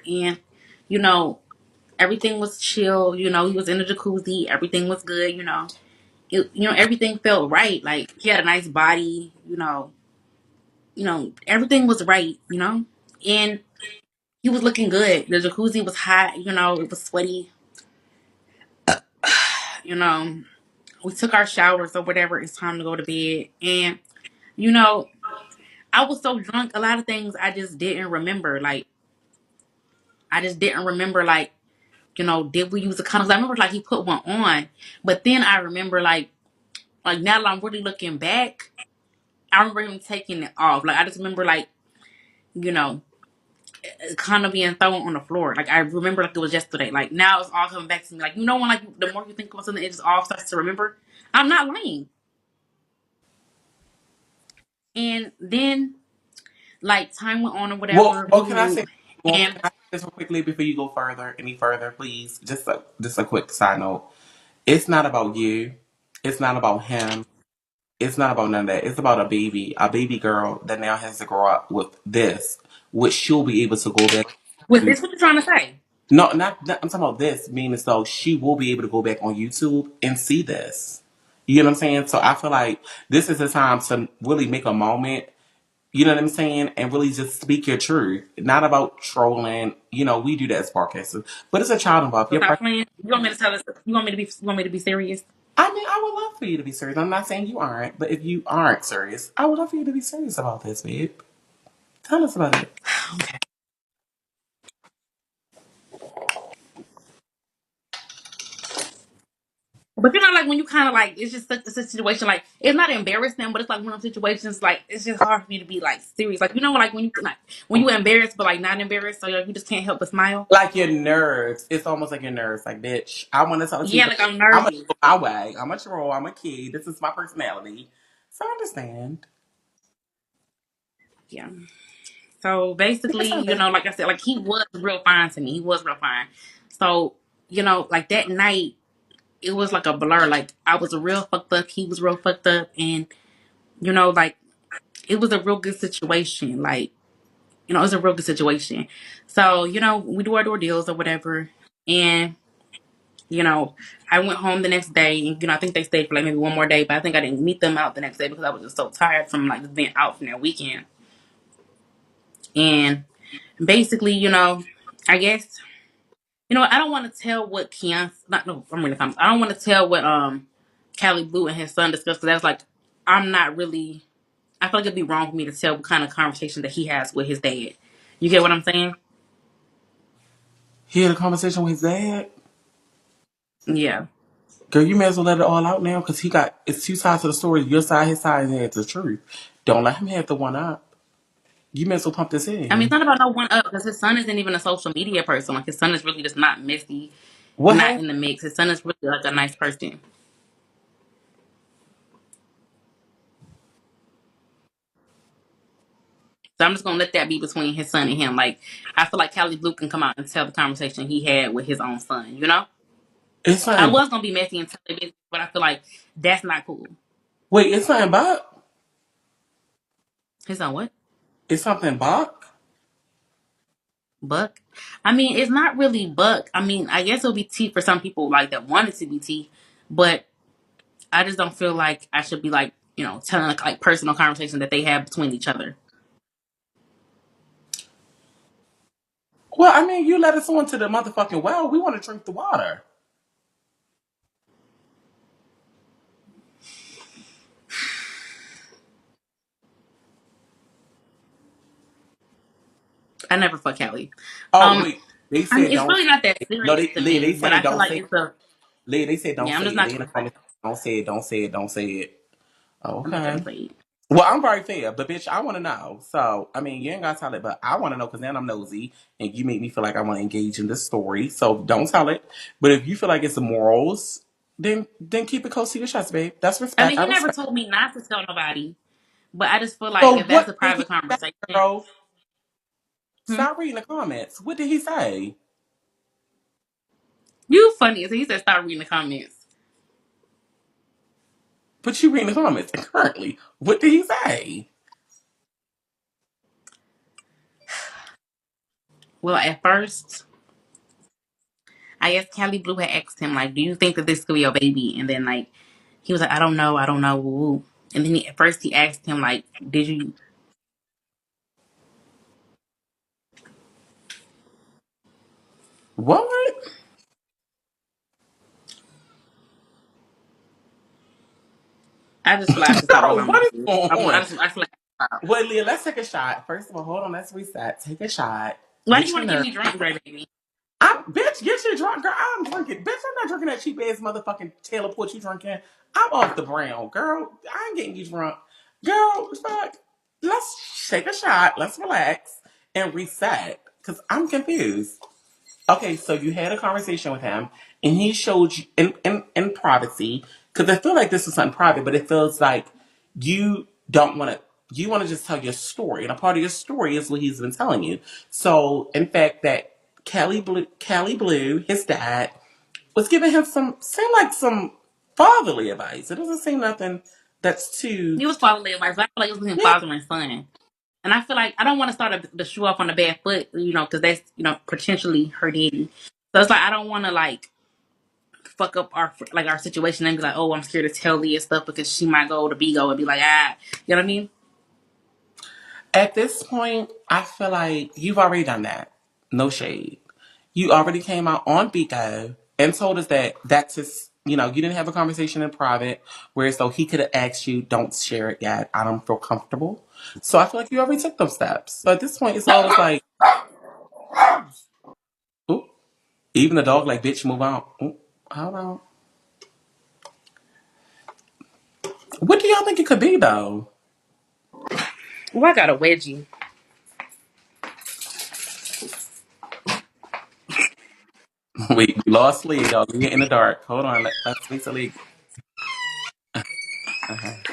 and you know, everything was chill. You know, he was in the jacuzzi. Everything was good. Everything felt right. Like he had a nice body. Everything was right. And he was looking good. The jacuzzi was hot. It was sweaty. You know, we took our showers or whatever. It's time to go to bed, and you know, I was so drunk. A lot of things I just didn't remember. Like I just didn't remember. Like did we use a condom? 'Cause I remember like he put one on, but then I remember like now that I'm really looking back, I remember him taking it off. Like I just remember like you know kind of being thrown on the floor. Like I remember like it was yesterday. Like now it's all coming back to me. Like when like the more you think about something, it just all starts to remember. I'm not lying. And then like time went on or Well, whatever. well, can I say? Well, And can I say this real quickly before you go further, any further, please? Just a quick side note. It's not about you. It's not about him. It's not about none of that. It's about a baby girl that now has to grow up with this, which she'll be able to go back was to. this what you're trying to say? No, not I'm talking about this, meaning so she will be able to go back on YouTube and see this. You know what I'm saying? So I feel like this is the time to really make a moment. You know what I'm saying? And really just speak your truth. Not about trolling. We do that as podcasters. But it's a child involved. So stop playing. You want me to tell us? You want me to be serious? I mean, I would love for you to be serious. I'm not saying you aren't, but if you aren't serious, I would love for you to be serious about this, babe. Tell us about it. Okay. But like when you kind of like, it's just it's a situation like it's not embarrassing, but it's like one of those situations like it's just hard for me to be like serious. Like like when you embarrassed but like not embarrassed, so like, you just can't help but smile. Like your nerves. It's almost like your nerves. Like, bitch, I want to talk to you, Yeah, but like I'm I'm going to nervous. go my way. I'm a troll. I'm a kid. This is my personality. So I understand. Yeah. So It's basically, not bad. like I said, like he was real fine to me. He was real fine. So like that night, it was like a blur. Like I was real fucked up. He was real fucked up, and like it was a real good situation. Like it was a real good situation. So we do our door deals or whatever, and you know, I went home the next day, and I think they stayed for like maybe one more day, but I think I didn't meet them out the next day because I was just so tired from like just being out from their weekend. And basically, I guess I don't want to tell what Keon. Not no, I'm reading the comments. I don't want to tell what Cali Blue and his son discussed because that's like I'm not really. I feel like it'd be wrong for me to tell what kind of conversation that he has with his dad. You get what I'm saying? He had a conversation with his dad. Yeah. Girl, you may as well let it all out now because it's two sides to the story. Your side, his side, and it's the truth. Don't let him have the one up. You may as well pump this I mean, it's in. not about no one up because his son isn't even a social media person. Like his son is really just not messy, What not happened? in the mix. His son is really like a nice person. So I'm just gonna let that be between his son and him. Like I feel like Cali Blue can come out and tell the conversation he had with his own son. It's I something. was gonna be messy and tell it, business, but I feel like that's not cool. Wait, it's something Buck. His son what? It's something Buck. Buck? I mean, it's not really Buck. I mean, I guess it'll be T for some people like that wanted to be T, but I just don't feel like I should be like, telling like personal conversation that they have between each other. Well, I mean, you let us on to the motherfucking well. We want to drink the water. I never fuck Kelly. Oh Um, wait, they I mean, said it's don't. really not that No, serious they to Lee, they me, but saying I feel don't like say. it's a Lee, they said don't yeah. I'm say just it. not They in the gonna. comments. Don't say it. Don't say it. Don't say it. Oh, I'm not gonna okay. say it. Well, I'm very fair, but bitch, I want to know. So, I mean, you ain't gotta tell it, but I want to know because now I'm nosy, and you make me feel like I want to engage in this story. So, don't tell it. But if you feel like it's the morals, then keep it close to your chest, babe. That's I respect. mean, I he never respect. told me not to tell nobody, but I just feel like So, if that's what a did private he say, conversation, girl? hmm? Stop reading the comments. What did he say? You funny. So he said, stop reading the comments. But you reading the comments currently. What did he say? Well, at first, I guess Cali Blue had asked him, like, do you think that this could be your baby? And then, like, he was like, I don't know. Woo, woo. And then at first he asked him, like, did you? What? I just feel like I should stop while Girl, I'm what is on. going on? I feel like I should stop. Wait, Leah, let's take a shot. First of all, hold on, let's reset. Take a shot. Why do you Get want your to get nerve. me drunk, right, baby? Bitch, get your drunk, girl. I'm drinking. Bitch, I'm not drinking that cheap ass motherfucking Taylor Port you drinking. I'm off the brown, girl. I ain't getting you drunk. Girl, fuck. Let's take a shot. Let's relax and reset. Cause I'm confused. Okay, so you had a conversation with him, and he showed you in privacy. Because I feel like this is something private, but it feels like you don't want to. You want to just tell your story, and a part of your story is what he's been telling you. So, in fact, that Cali Blue, his dad, was giving him seemed like some fatherly advice. It doesn't seem nothing that's too. He was fatherly advice, but I feel like it was between Yeah. father and son. And I feel like I don't want to start the shoe off on a bad foot, because that's, potentially her daddy. So it's like I don't want to like fuck up our situation and be like, oh, I'm scared to tell Liyah stuff because she might go to Bigo and be like, you know what I mean? At this point, I feel like you've already done that. No shade. You already came out on Bigo and told us that that's his, you didn't have a conversation in private, whereas though he could have asked you, don't share it yet. I don't feel comfortable. So I feel like you already took those steps. So at this point, it's always like, ooh, even the dog like, bitch, move on. Ooh, hold on. What do y'all think it could be though? Well, I got a wedgie. We lost Lee, y'all. We in the dark. Hold on. Let's wait till Lee.